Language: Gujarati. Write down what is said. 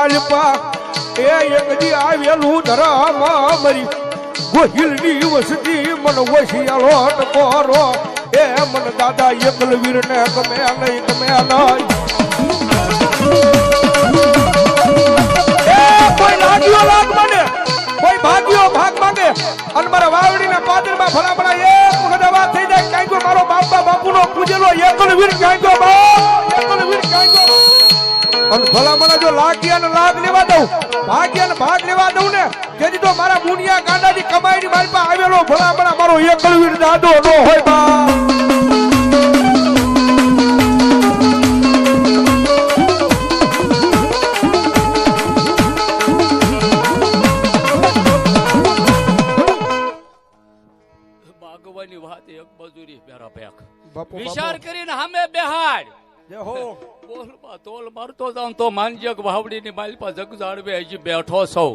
માલપા એ એકદી આવેલું ધરમ મરી ગોહિલની વસતી મન વસિયાળો ટકોરો એ મન દાદા એકલવીર ને ગમે નહીં ગમે નહીં એ કોઈ લાગ્યો લાગ મને કોઈ ભાગ્યો ભાગ માંગે અને મારા વાવડીના પાદરમાં ભલામણા એક વખત વાત થઈ જાય કાંઈકો મારો બાપા બાપુનો પૂજેલો એકલવીર કાંઈકો બાપ એકલવીર કાંઈકો અને ભલામણા જો લાગ્યા ને લાગ લેવા દઉં ભાગ્યા ને ભાગ લેવા દઉં ને તેથી તો મારા મુનિયા કાંડાની કમાઈની મારી પાસે આવેલો ભલામણા મારો એકલવીર દાદો નો હોય બા વાત એક મજૂરી મેરા બેક બાપુ વિચાર કરીને સામે બેહાડ જે હો બોલમાં તોલ મારતો જાઉં તો માનજે વાવડીની માલ પર જગ જાળવે હજી બેઠો સૌ